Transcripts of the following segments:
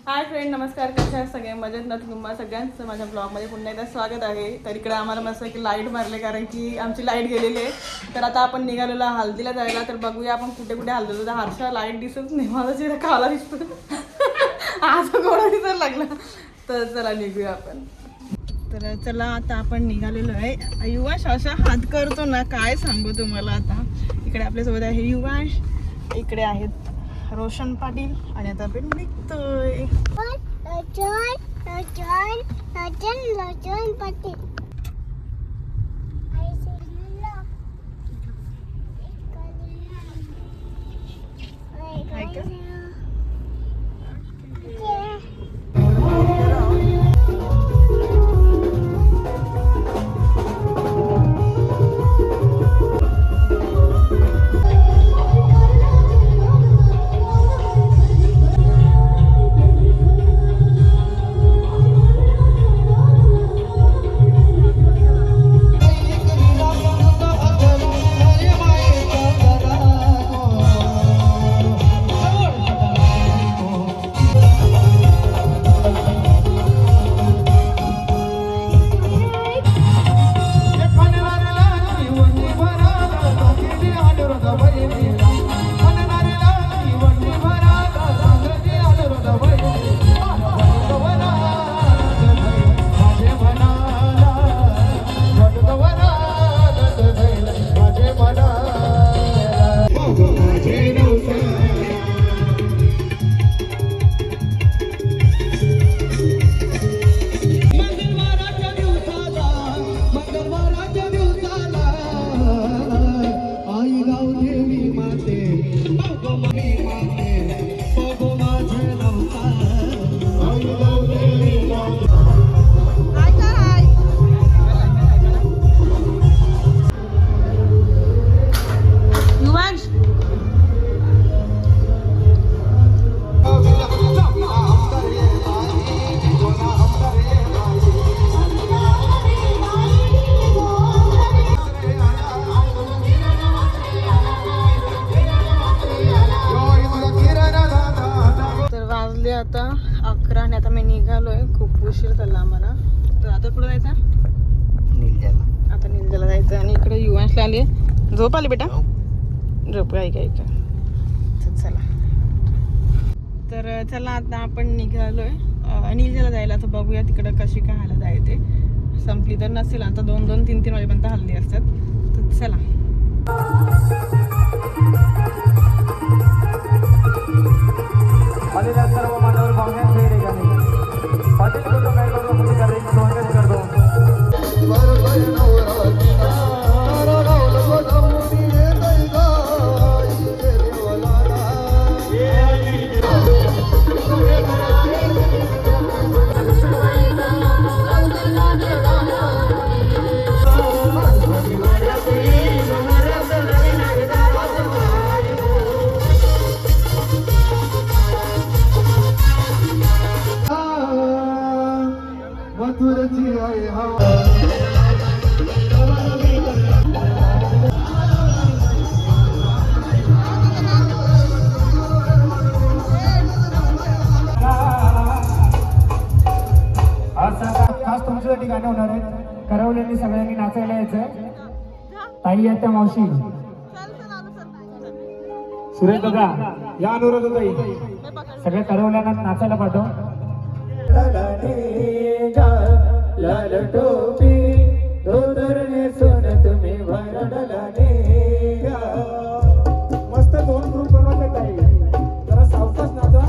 Hi friend, नमस्कार. कशा आहेत सगळे? मजेत ना? तुम्हा सगळ्यांचं माझ्या ब्लॉगमध्ये पुन्हा एकदा स्वागत आहे. तर इकडे आम्हाला मस्त की लाईट मारले, कारण की आमची लाईट गेलेली आहे. तर आता आपण निघालेलो हल्दीला जायला. तर बघूया आपण कुठे कुठे हल्दीला. तर हर्षा लाईट दिसत नाही, मला तिथे काला दिसतो. आज गोळा दिसायला लागला. तर चला निघूया आपण. तर चला आता आपण निघालेलो आहे. युवाश असा हात करतो ना, काय सांगू तुम्हाला. आता इकडे आपल्यासोबत आहे युवाश, इकडे आहेत रोशन पाटील आणि आता आपण निघतोय. आता 11 आणि आता मी निघालोय. खूप उशीर झाला आम्हाला. तर आता कुठं जायचं? निलजाला. आता निलजाला जायचं. आणि इकडे युवांशला आले. झोप आली बेटा? झोप काय काय काय. चला, तर चला आता आपण निघालोय निलजाला जायला. तर बघूया तिकडं कशी काय हालत आहे. ते संपली तर नसेल आता 2-2, 3-3 वाजेपर्यंत हल्ली असतात. तर चला. सर्व मानवर पाहुण्यांचे ठिकाणी पाटील कुटुंब काय करतो मुली करायचं स्वागत करतो. खास तुमच्यासाठी गाणं होणार आहे. करवलेली सगळ्यांनी नाचायला यायचं. ताई आहेत त्या मावशी सुरेश बघा या अनुरोध ताई सगळ्या करवल्यांना नाचायला पाठव. लाल टोपी धोदरने सोन तुम्ही भरडलाने. मस्त 2 ग्रुप बनवले ताई. जरा सावकाश नाचा.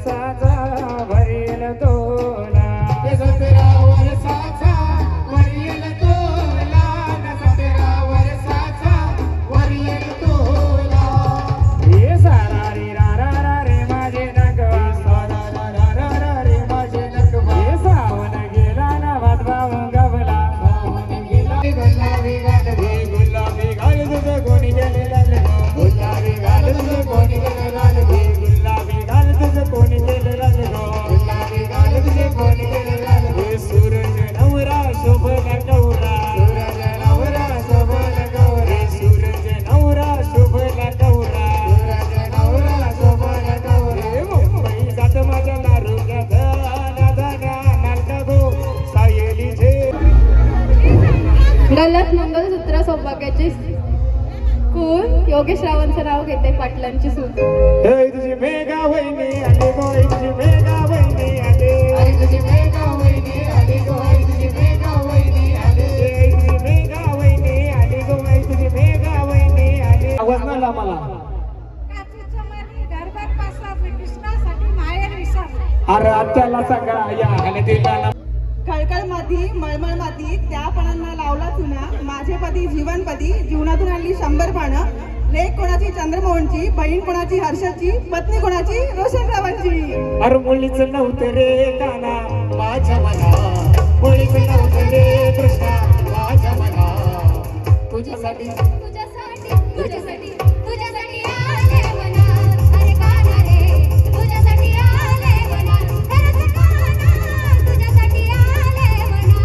साचा भरेल तोला, सतरावर साचा भरेल तोला, सतरावर साचा भरेल तोला. हे सारा रे रा रा रा रे माझे नगवा, सारा रा रा रा रा रे माझे नगवा. हे सावन गेला ना भातभाव गवला, सावन गेला गुलाबी गाल घे, गुलाबी गाल तुझं कोणी गेले लाल घे, गुलाबी गाल तुझं कोणी गेले लाल घे, गुलाबी गाल तुझं कोणी गेले लाल घे, गुलाबी गाल तुझं कोणी गेले लाल घे. सूरज नवरा शोभला गौरा, सूरज नवरा शोभला गौरा, सूरज नवरा शोभला गौरा, सूरज नवरा शोभला गौरा. मुंबई जात माझ्या दारुक्यात नादाना नालका गो सायलीचे. गलत मंगलसूत्र सौभाग्याची खून योगेश रावांचं नाव घेते पाटलांची सून. हे तुझी मेघा वहिनी आली गो, तुझी मेघा वहिनी आली, तुझी मेघा वहिनी आली गो, तुझी मेघा वहिनी आली, तुझी मेघा वहिनी आली गो, तुझी मेघा वहिनी आली. आवाज नाही आला मला. अरे आत्याला सांगा या हलदीला खळखळ माती मळमळ माती त्या पणांना लावला चुना, माझे पती जीवनपती जीवनातून आणली 100 पानं. लेक कोणाची चंद्रमोहनची, बहीण कोणाची हर्षदची, पत्नी कोणाची रोशनरावांची. अरे मुलीच नव्हतं रे काना माझ्या मना, मुलीच नव्हतं रे कृष्णा माझ्या मना. तुझ्यासाठी तुझ्यासाठी तुझ्यासाठी तुझ्यासाठी आले मना, अरे काना रे तुझ्यासाठी आले मना, अरे काना तुझ्यासाठी आले मना.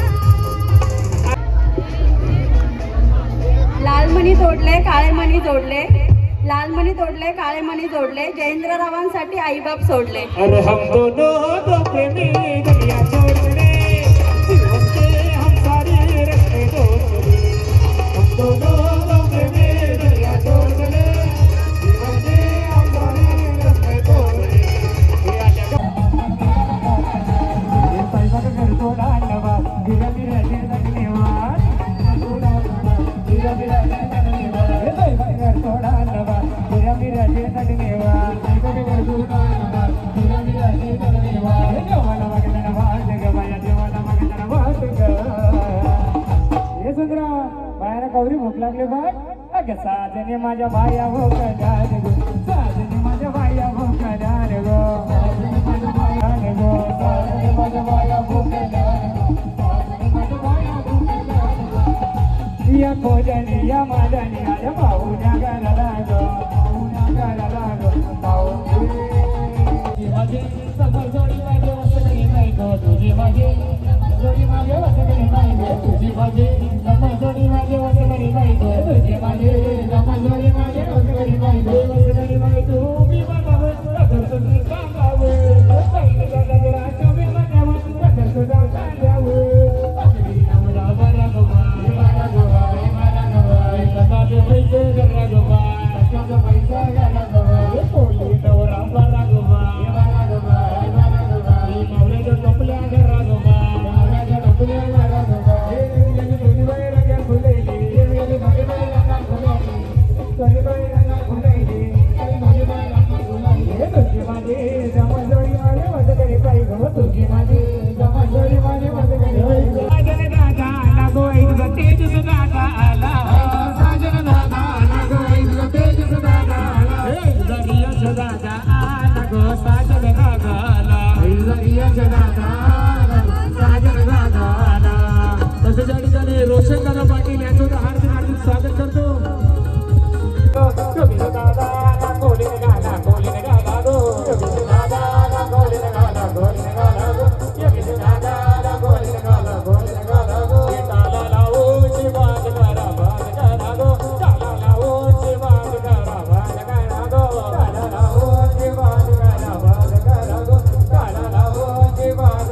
लाल मणी तोडले काळे मणी जोडले, लाल मणी तोडले काळे मणी जोडले, जयेंद्ररावांसाठी आईबाप सोडले. अरे हम दोनों दो प्रेमी दुनिया छोड़ रे, जीवन के हम सारे रस्ते दोस्त रे. हम दोनों दो प्रेमी दुनिया छोड़ रे, जीवन के हम सारे रस्ते दोस्त रे. हे आल्या गा हे पैसा का घर थोडा नवा, धीरे धीरे धन्यवाद, धीरे धीरे धन्यवाद. हे पैसा का घर थोडा नवा, धीरे धीरे धन्यवाद, पैसा का घर थोडा नवा, धीरे धीरे धन्यवाद. देवाला मागताना वाट ग बाया, देवाला मागताना वाट ग. हे सुंदरा बायाला कवरी भूक लागली बघ. अगं साजने माझ्या बाया भूक द्याल गो, साजने माझ्या बाया भूक द्याल गो, साजने माझ्या बाया गो, साजने माझ्या बाया भूक द्याल गो, साजने माझ्या बाया भूक द्याल गो. या खोजनी या माझ्यानी आल्या पाहुण्या घराला गो, पाहुण्या घराला गो, पाहुणे माझी समोर जोडी माझे वसगणी नाही गो, तुझी माझी जोडी माझे वसगणी नाही गो, तुझी माझी समोर जोडी माझे वसगणी नाही गो, तुझी माझी समोर जोडी माझे वसगणी नाही गो, वसगणी नाही तू मी बघावं अगर तुझी सांगावं, पहिली गाणं जरा कमी म्हणावं अगर तुझं सांगावं. अगदी नवरा बरा गोवा, बरा गोवा, बरा गोवा, कसाचे पैसे जरा गोवा, कसाचे पैसे जरा गोवा, पोली नवरा बरा गोवा, बरा गोवा, बरा गोवा, नवऱ्याच्या टोपल्या घरा गोवा, नवऱ्याच्या टोपल्या घरा गोवा. हे दोन्ही बाई रंगात फुललेली, हे दोन्ही बाई रंगात फुललेली, दोन्ही बाई रंगात फुललेली, दोन्ही बाई रंगात फुललेली. हे तुझी माझी जमाजोडी माझे वसगणी पाहिजे गो, तुझी माझी जमाजोडी माझे वसगणी पाहिजे. साजन दादा आला गो, तुझा तेजस दादा आला, साजन दादा आला गो, तुझा तेजस दादा आला, तुझा यश दादा आला गो, साजन दादा आला, तुझा यश दादा आला, साजन दादा आला. तसं या ठिकाणी रोशन दादा पाटील यांचं हार्दिक हार्दिक स्वागत करतो. कवी दादा आला, कोलीने गाला, कोलीने गाला गो, कवी दादा आला, कोलीने गाला, कोलीने गाला गो, कवी दादा आला, कोलीने गाला, कोलीने गाला गो. ताला लावून शिवाज करा बाज करा गो, ताला लावून शिवाज करा बाज करा गो, ताला लावून शिवाज करा बाज करा गो, ताला लावून शिवाज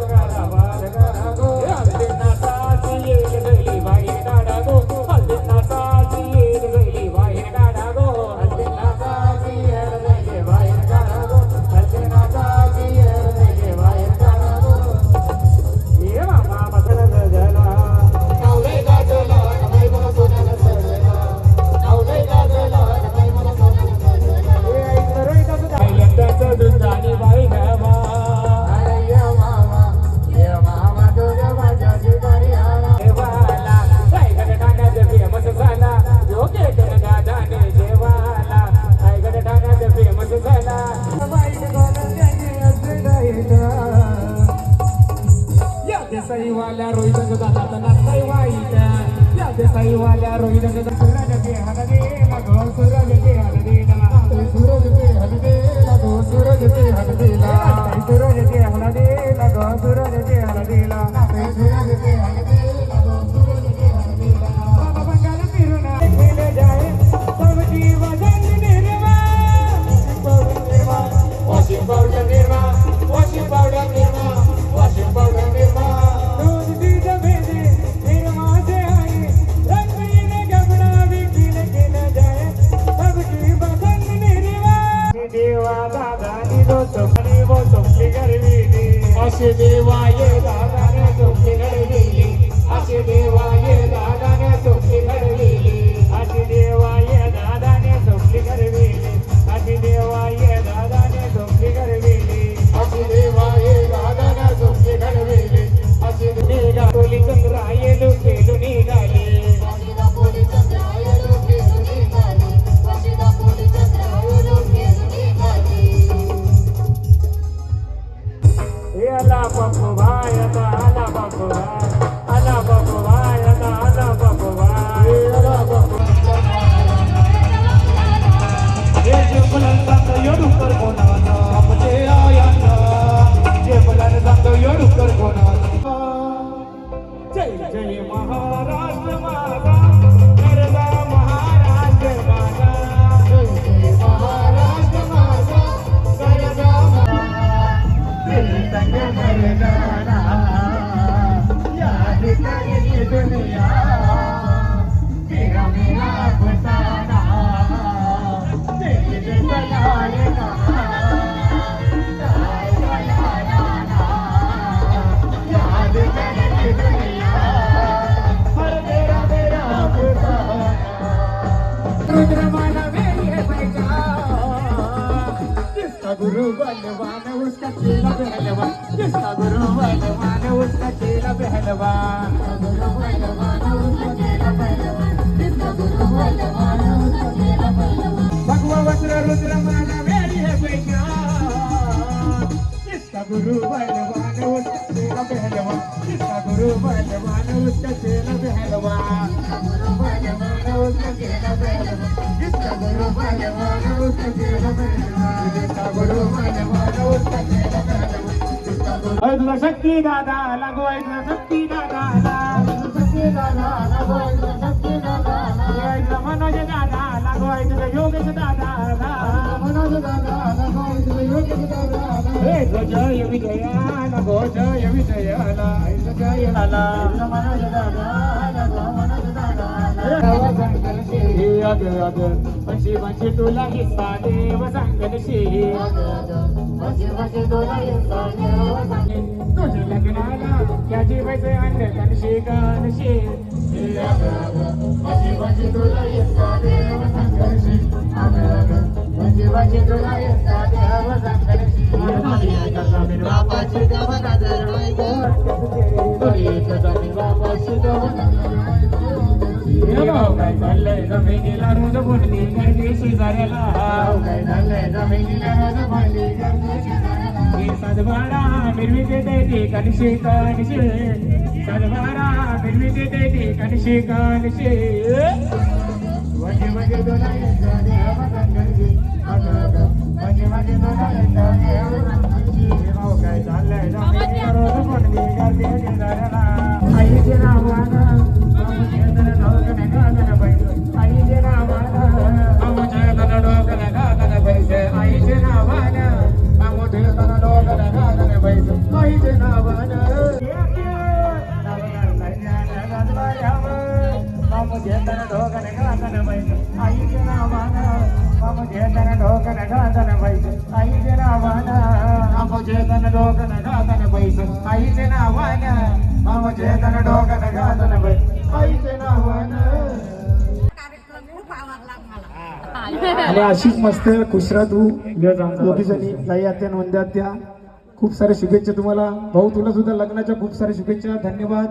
देसाईवाल्या रोहित दादा नाचताय वाईच्या या देसाईवाल्या रोहित सूरज के हलदेला गो सूरज के हलदेला सूरज के हलदेला गो सूरज के हलदेला सूरज के हलदेला गो सूरज के हलदेला सूरज के हलदेला गो सूरज के हलदेला बाबा बंगाल फिरून खेले जाए सब जीवन Nirma washing powder Nirma washing powder Nirma washing powder Nirma रोज दीद भेजे निर्मा से आए रंगीन कपड़ा भी खेले जाए सबकी पसंद निर्मा देवा दादा नी दो सपनी वो सोपली गरवीली असे देवा ये दादा ने सोपली गरवीली असे देवा ये दादा ने सोपली गरवीली असे देवा ये दादा ने सोपली गरवीली असे देवा ये दादा ने सोपली गरवीली असे देवा ये दादा ने सोपली गरवीली असे निघा कोली चंद्राये लुके निघाले आला बापू भाई आला बापू भाई आला बापू भाई आला बापू भाई आला बापू ये जेबलन सांग येडू कर कोणाचा आपले आयांना जेबलन सांग येडू कर कोणाचा जय जय महाराष्ट्र माझा गरजा महाराष्ट्र माझा जय जय महाराष्ट्र माझा गरजा संग मरदाना याद करेगी दुनिया तेरा मेरा फसाना तेरे बनाएगा याद करेगी दुनिया हर तेरा मेरा फसाना रुद्रमाला मेरी है पहचान जिसका गुरु बलवान उसका चेला पहलवान जिसका गुरु बलवान उसका चेला पहलवान गुरु बलवान उसका चेला पहलवान जिसका गुरु बलवान उसका चेला पहलवान भगवा वस्त्र रुद्रमाला मेरी है पहचान जिसका गुरु बलवान उसका चेला पहलवान जिसका गुरु बलवान उसका चेला पहलवान गुरु बलवान उसका चेला पहलवान जिसका गुरु बलवान उसका चेला पहलवान जिसका गुरु बलवान उसका चेला पहलवान ऐकला शक्ती दादा लागो ऐकला शक्ती दादा शक्ती दादा लागो ऐकला शक्ती दादा ऐकला मनोज दादा लागो ऐकला योगेश दादा मनोज दादा लागो ऐकला योगेश दादा ऐकला जय विजया लागो जय विजयाला ऐकला जय लाला मनोज दादा लागो मनोज दादा अग अग पंची पंची तुला हिस्सा देव सांगनशी पंची तुला हिस्सा देव सांगन तुझ्या लग्नाला त्याची पैसे आणले कनशी कनशी पंची तुला हिस्सा देव सांगनशी पंची तुला हिस्सा देव सांगनशी जमीन बापाची गवना दरवाई जमीन बापाची गवना काय चाललंय जमिनीला रोज बोलली गर्दी शेजाऱ्याला काय चाललंय जमिनीला रोज बोलली गर्दी शेजाऱ्याला सातबारा मिरवीचे देते कनशी कनशी सातबारा मिरवीचे देते कनशी कनशी वजे दोला येतो देव संगणशी वजे दोला येतो देव संगणशी काय चाललंय जमिनीला रोज बोलली गर्दी शेजाऱ्याला आईचे नावानं आईचे आणि अशीच मस्त खुशरा तू योगीजनी जाई आत्या वंद्यात्या खूप साऱ्या शुभेच्छा तुम्हाला भाऊ तुला सुद्धा लग्नाच्या खूप साऱ्या शुभेच्छा धन्यवाद.